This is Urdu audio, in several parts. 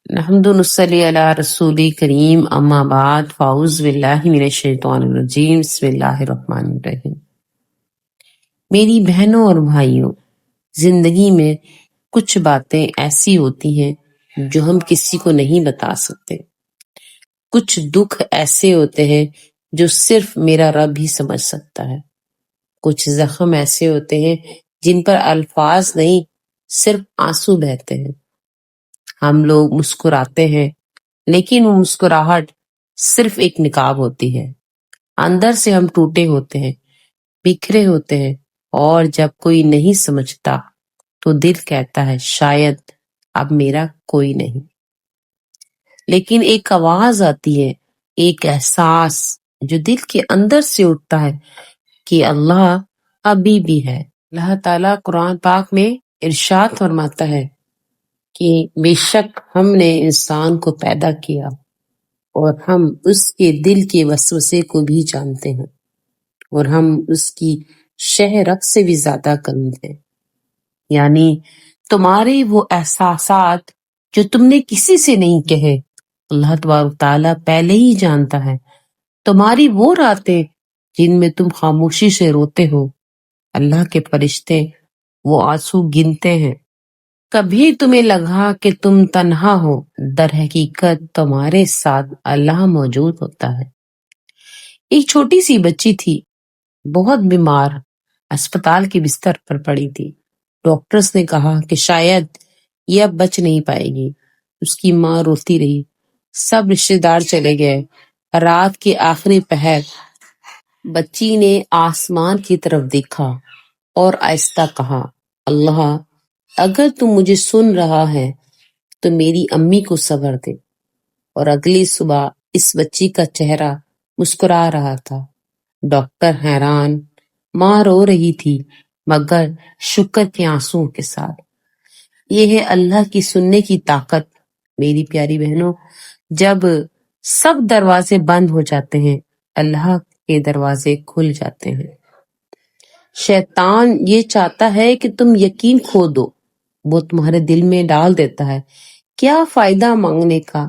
نحمد نصلی علی رسول کریم اما بعد فاعوذ باللہ من الشیطان الرجیم بسم اللہ الرحمن الرحیم۔ میری بہنوں اور بھائیوں، زندگی میں کچھ باتیں ایسی ہوتی ہیں جو ہم کسی کو نہیں بتا سکتے۔ کچھ دکھ ایسے ہوتے ہیں جو صرف میرا رب ہی سمجھ سکتا ہے۔ کچھ زخم ایسے ہوتے ہیں جن پر الفاظ نہیں، صرف آنسو بہتے ہیں۔ ہم لوگ مسکراتے ہیں لیکن وہ مسکراہٹ صرف ایک نقاب ہوتی ہے۔ اندر سے ہم ٹوٹے ہوتے ہیں، بکھرے ہوتے ہیں، اور جب کوئی نہیں سمجھتا تو دل کہتا ہے شاید اب میرا کوئی نہیں۔ لیکن ایک آواز آتی ہے، ایک احساس جو دل کے اندر سے اٹھتا ہے کہ اللہ ابھی بھی ہے۔ اللہ تعالیٰ قرآن پاک میں ارشاد فرماتا ہے کہ بے شک ہم نے انسان کو پیدا کیا اور ہم اس کے دل کے وسوسے کو بھی جانتے ہیں، اور ہم اس کی شہ رگ سے بھی زیادہ قریب ہیں۔ یعنی تمہارے وہ احساسات جو تم نے کسی سے نہیں کہے، اللہ تبارک تعالیٰ پہلے ہی جانتا ہے۔ تمہاری وہ راتیں جن میں تم خاموشی سے روتے ہو، اللہ کے فرشتے وہ آنسو گنتے ہیں۔ کبھی تمہیں لگا کہ تم تنہا ہو، در حقیقت تمہارے ساتھ اللہ موجود ہوتا ہے۔ ایک چھوٹی سی بچی تھی، بہت بیمار، اسپتال کے بستر پر پڑی تھی۔ ڈاکٹرز نے کہا کہ شاید یہ اب بچ نہیں پائے گی۔ اس کی ماں روتی رہی، سب رشتے دار چلے گئے۔ رات کے آخری پہر بچی نے آسمان کی طرف دیکھا اور آہستہ کہا، اللہ اگر تم مجھے سن رہا ہے تو میری امی کو صبر دے۔ اور اگلی صبح اس بچی کا چہرہ مسکرا رہا تھا۔ ڈاکٹر حیران، ماں رو رہی تھی مگر شکر کے آنسوؤں کے ساتھ۔ یہ ہے اللہ کی سننے کی طاقت۔ میری پیاری بہنوں، جب سب دروازے بند ہو جاتے ہیں، اللہ کے دروازے کھل جاتے ہیں۔ شیطان یہ چاہتا ہے کہ تم یقین کھو دو، وہ تمہارے دل میں ڈال دیتا ہے کیا فائدہ مانگنے کا۔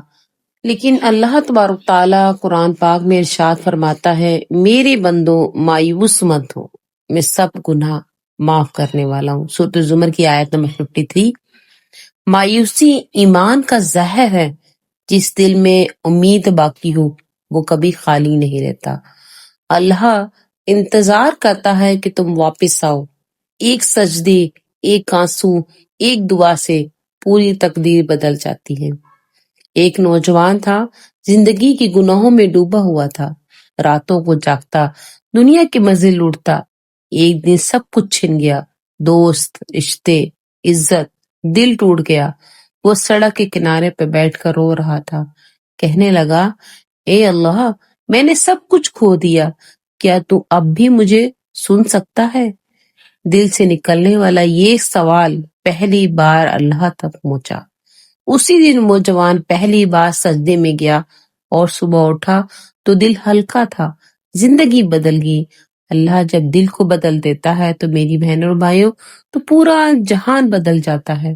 لیکن اللہ تبارک تعالیٰ قرآن پاک میں ارشاد فرماتا ہے، میرے بندوں مایوس مت ہو، میں سب گناہ معاف کرنے والا ہوں۔ سورۃ الزمر کی آیت نمبر 53۔ مایوسی ایمان کا زہر ہے۔ جس دل میں امید باقی ہو وہ کبھی خالی نہیں رہتا۔ اللہ انتظار کرتا ہے کہ تم واپس آؤ۔ ایک سجدے، ایک آنسو، ایک دعا سے پوری تقدیر بدل جاتی ہے۔ ایک نوجوان تھا، زندگی کے گناہوں میں ڈوبا ہوا تھا، راتوں کو جاگتا، دنیا کے مزے لوٹتا۔ ایک دن سب کچھ چھن گیا، دوست، رشتے، عزت، دل ٹوٹ گیا۔ وہ سڑک کے کنارے پہ بیٹھ کر رو رہا تھا، کہنے لگا، اے اللہ میں نے سب کچھ کھو دیا، کیا تو اب بھی مجھے سن سکتا ہے؟ دل سے نکلنے والا یہ سوال پہلی بار اللہ تک پہنچا۔ اسی دن نوجوان پہلی بار سجدے میں گیا اور صبح اٹھا تو دل ہلکا تھا، زندگی بدل گئی۔ اللہ جب دل کو بدل دیتا ہے تو میری بہنوں اور بھائیوں تو پورا جہان بدل جاتا ہے۔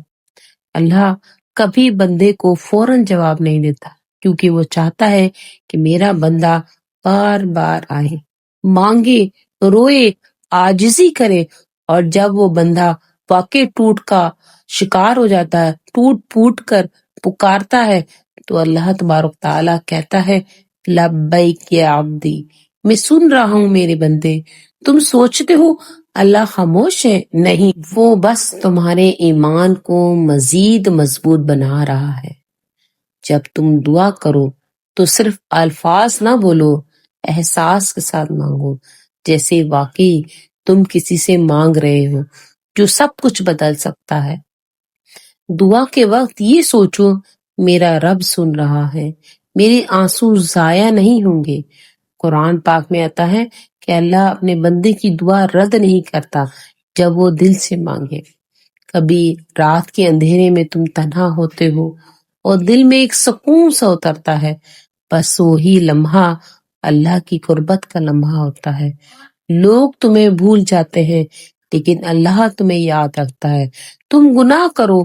اللہ کبھی بندے کو فوراً جواب نہیں دیتا، کیونکہ وہ چاہتا ہے کہ میرا بندہ بار بار آئے، مانگے، روئے، عاجزی کرے۔ اور جب وہ بندہ واقع ٹوٹ کا شکار ہو جاتا ہے، ٹوٹ پھوٹ کر پکارتا ہے، تو اللہ تبارک تعالیٰ کہتا ہے، لبیک یا عبدی، میں سن رہا ہوں میرے بندے۔ تم سوچتے ہو اللہ خاموش ہے؟ نہیں، وہ بس تمہارے ایمان کو مزید مضبوط بنا رہا ہے۔ جب تم دعا کرو تو صرف الفاظ نہ بولو، احساس کے ساتھ مانگو، جیسے واقعی تم کسی سے مانگ رہے ہو جو سب کچھ بدل سکتا ہے۔ دعا کے وقت یہ سوچو، میرا رب سن رہا ہے، میرے آنسو ضائع نہیں ہوں گے۔ قرآن پاک میں آتا ہے کہ اللہ اپنے بندے کی دعا رد نہیں کرتا جب وہ دل سے مانگے۔ کبھی رات کے اندھیرے میں تم تنہا ہوتے ہو اور دل میں ایک سکون سا اترتا ہے، بس وہی لمحہ اللہ کی قربت کا لمحہ ہوتا ہے۔ لوگ تمہیں بھول جاتے ہیں لیکن اللہ تمہیں یاد رکھتا ہے۔ تم گناہ کرو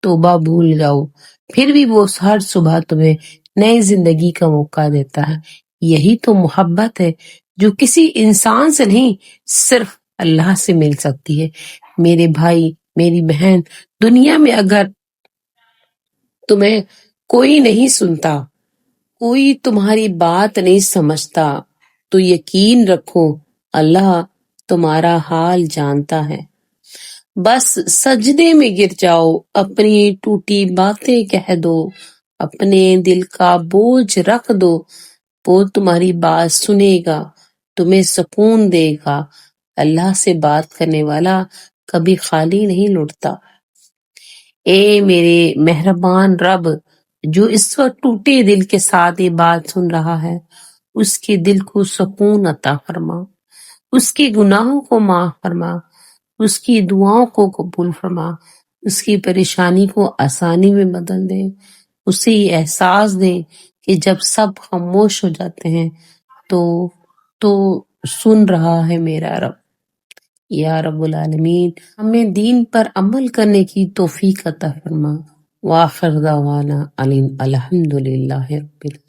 توبہ بھول جاؤ، پھر بھی وہ ہر صبح تمہیں نئی زندگی کا موقع دیتا ہے۔ یہی تو محبت ہے جو کسی انسان سے نہیں، صرف اللہ سے مل سکتی ہے۔ میرے بھائی، میری بہن، دنیا میں اگر تمہیں کوئی نہیں سنتا، کوئی تمہاری بات نہیں سمجھتا، تو یقین رکھو اللہ تمہارا حال جانتا ہے۔ بس سجدے میں گر جاؤ، اپنی ٹوٹی باتیں کہہ دو، اپنے دل کا بوجھ رکھ دو، وہ تمہاری بات سنے گا، تمہیں سکون دے گا۔ اللہ سے بات کرنے والا کبھی خالی نہیں لوٹتا۔ اے میرے مہربان رب، جو اس وقت ٹوٹے دل کے ساتھ یہ بات سن رہا ہے، اس کے دل کو سکون عطا فرما، اس کے گناہوں کو معاف فرما، اس کی دعاؤں کو قبول فرما، اس کی پریشانی کو آسانی میں بدل دے، اسے یہ احساس دے کہ جب سب خاموش ہو جاتے ہیں تو سن رہا ہے میرا رب۔ یا رب العالمین، ہمیں دین پر عمل کرنے کی توفیق عطا فرما۔ وآخر دعوانا الحمدللہ رب العالمین۔